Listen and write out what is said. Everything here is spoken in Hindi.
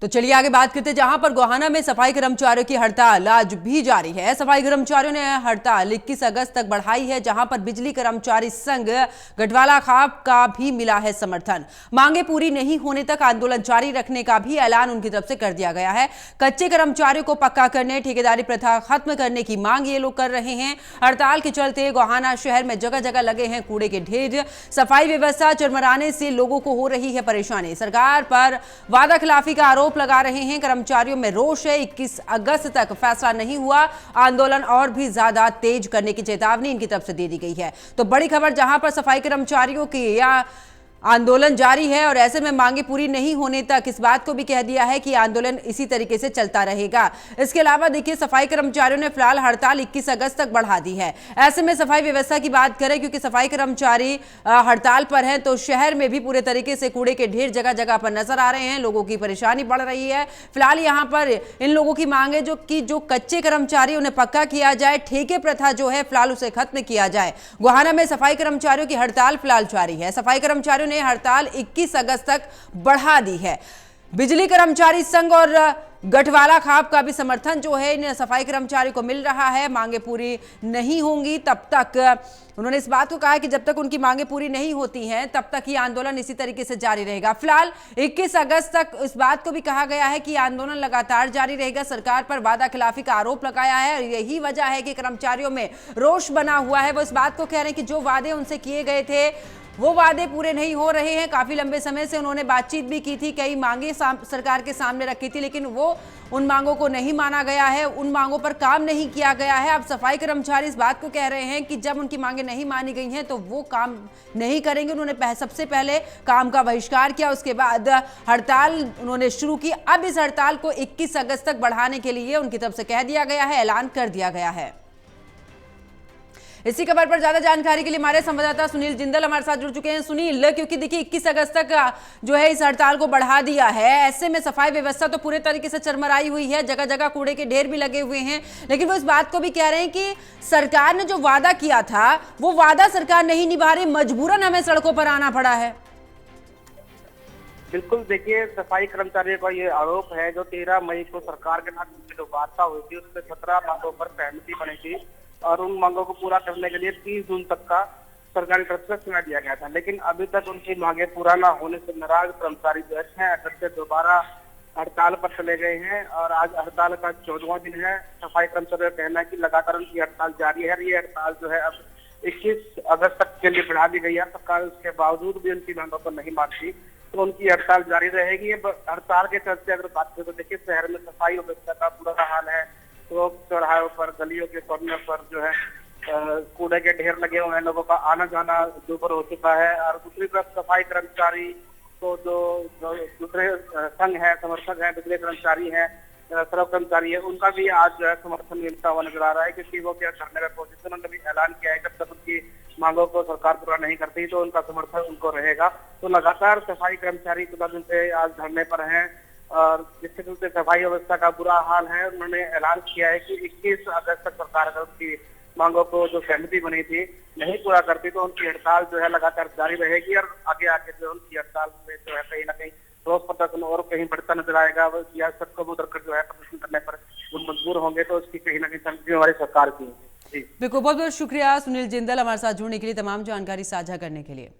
तो चलिए आगे बात करते हैं, जहां पर गोहाना में सफाई कर्मचारियों की हड़ताल आज भी जारी है। सफाई कर्मचारियों ने हड़ताल 21 अगस्त तक बढ़ाई है, जहां पर बिजली कर्मचारी संघ गढ़वाला खाप का भी मिला है समर्थन। मांगे पूरी नहीं होने तक आंदोलन जारी रखने का भी ऐलान उनकी तरफ से कर दिया गया है। कच्चे कर्मचारियों को पक्का करने, ठेकेदारी प्रथा खत्म करने की मांग ये लोग कर रहे हैं। हड़ताल के चलते गोहाना शहर में जगह जगह लगे हैं कूड़े के ढेर। सफाई व्यवस्था चरमराने से लोगों को हो रही है परेशानी। सरकार पर वादा खिलाफी का आरोप लगा रहे हैं। कर्मचारियों में रोष है। 21 अगस्त तक फैसला नहीं हुआ, आंदोलन और भी ज्यादा तेज करने की चेतावनी इनकी तरफ से दे दी गई है। तो बड़ी खबर, जहां पर सफाई कर्मचारियों की या आंदोलन जारी है और ऐसे में मांगे पूरी नहीं होने तक इस बात को भी कह दिया है कि आंदोलन इसी तरीके से चलता रहेगा। इसके अलावा देखिए, सफाई कर्मचारियों ने फिलहाल हड़ताल 21 अगस्त तक बढ़ा दी है। ऐसे में सफाई व्यवस्था की बात करें, क्योंकि सफाई कर्मचारी हड़ताल पर हैं, तो शहर में भी पूरे तरीके से कूड़े के ढेर जगह जगह पर नजर आ रहे हैं। लोगों की परेशानी बढ़ रही है। फिलहाल यहाँ पर इन लोगों की मांग है जो कच्चे कर्मचारी उन्हें पक्का किया जाए, ठेके प्रथा जो है फिलहाल उसे खत्म किया जाए। गोहाना में सफाई कर्मचारियों की हड़ताल फिलहाल जारी है। सफाई कर्मचारियों ने हड़ताल 21 अगस्त तक बढ़ा दी है। बिजली कर्मचारी संघ और गढ़वाला खाप का भी समर्थन जो है इन सफाई कर्मचारी को मिल रहा है। मांगे पूरी नहीं होंगी तब तक, उन्होंने इस बात को कहा है कि जब तक उनकी मांगे पूरी नहीं होती हैं तब तक ये आंदोलन इसी तरीके से जारी रहेगा। फिलहाल 21 अगस्त तक इस बात को भी कहा गया है कि आंदोलन लगातार जारी रहेगा। सरकार पर वादा खिलाफी का आरोप लगाया है और यही वजह है कि कर्मचारियों में रोष बना हुआ है। वो इस बात को कह रहे हैं कि जो वादे उनसे किए गए थे वो वादे पूरे नहीं हो रहे हैं। काफी लंबे समय से उन्होंने बातचीत भी की थी, कई मांगे सरकार के सामने रखी थी, लेकिन वो उन मांगों को नहीं माना गया है, उन मांगों पर काम नहीं किया गया है। अब सफाई कर्मचारी इस बात को कह रहे हैं कि जब उनकी मांगे नहीं मानी गई हैं तो वो काम नहीं करेंगे। उन्होंने सबसे पहले काम का बहिष्कार किया, उसके बाद हड़ताल उन्होंने शुरू की। अब इस हड़ताल को 21 अगस्त तक बढ़ाने के लिए उनकी तरफ से कह दिया गया है, ऐलान कर दिया गया है। इसी खबर पर ज्यादा जानकारी के लिए हमारे संवाददाता सुनील जिंदल हमारे साथ जुड़ चुके हैं। सुनील, क्योंकि देखिए 21 अगस्त तक जो है इस हड़ताल को बढ़ा दिया है, ऐसे में सफाई व्यवस्था तो पूरे तरीके से चरमराई हुई है, जगह जगह कूड़े के ढेर भी लगे हुए हैं, लेकिन वो इस बात को भी कह रहे हैं कि सरकार ने जो वादा किया था वो वादा सरकार नहीं निभा रही, मजबूरन हमें सड़कों पर आना पड़ा है। बिल्कुल, देखिए सफाई कर्मचारियों का ये आरोप है, जो 13 मई को सरकार के साथ जो वार्ता हुई थी उसमें 17 मांगों पर सहमति बनी थी और उन मांगों को पूरा करने के लिए 30 जून तक का सरकारी तरफ से समय दिया गया था। लेकिन अभी तक उनकी मांगे पूरा न होने से नाराज कर्मचारी जो है 6 अगस्त से दोबारा हड़ताल पर चले गए हैं और आज हड़ताल का 14वां दिन है। सफाई कर्मचारियों का कहना है कि लगातार उनकी हड़ताल जारी है। ये हड़ताल जो है अब 21 अगस्त तक के लिए बढ़ा दी गई है। सरकार उसके बावजूद भी उनकी मांगों को नहीं मानती तो उनकी हड़ताल जारी रहेगी। हड़ताल के चलते अगर बात करें तो देखिए शहर में सफाई व्यवस्था का बुरा हाल है। तो चौराहों पर, गलियों के कोने पर जो है कूड़े के ढेर लगे हुए हैं, लोगों का आना जाना दूभर हो चुका है। और दूसरी तरफ सफाई कर्मचारी को जो दूसरे संघ है, समर्थक है, बिजली कर्मचारी है, सड़क कर्मचारी है, उनका भी आज जो है समर्थन मिलता हुआ नजर आ रहा है, क्योंकि वो क्या करने में कोशिश, उन्होंने भी ऐलान किया है जब तक उनकी मांगों को सरकार पूरा नहीं करती तो उनका समर्थन उनको रहेगा। तो लगातार सफाई कर्मचारी 14 दिन से आज धरने पर हैं और जिसके चलते सफाई व्यवस्था का बुरा हाल है। उन्होंने ऐलान किया है कि 21 अगस्त तक सरकार अगर उनकी मांगों को जो सहमति बनी थी नहीं पूरा करती तो उनकी हड़ताल जो है लगातार जारी रहेगी और आगे आके जो उनकी हड़ताल में जो है कहीं ना कहीं रोष प्रदर्शन और कहीं बढ़ता नजर आएगा। या सबको उधर जो है प्रदर्शन करने पर वो मजबूर होंगे तो उसकी कहीं ना कहीं जिम्मेवारी सरकार की है। बिल्कुल, बहुत बहुत शुक्रिया सुनील जिंदल हमारे साथ जुड़ने के लिए, तमाम जानकारी साझा करने के लिए।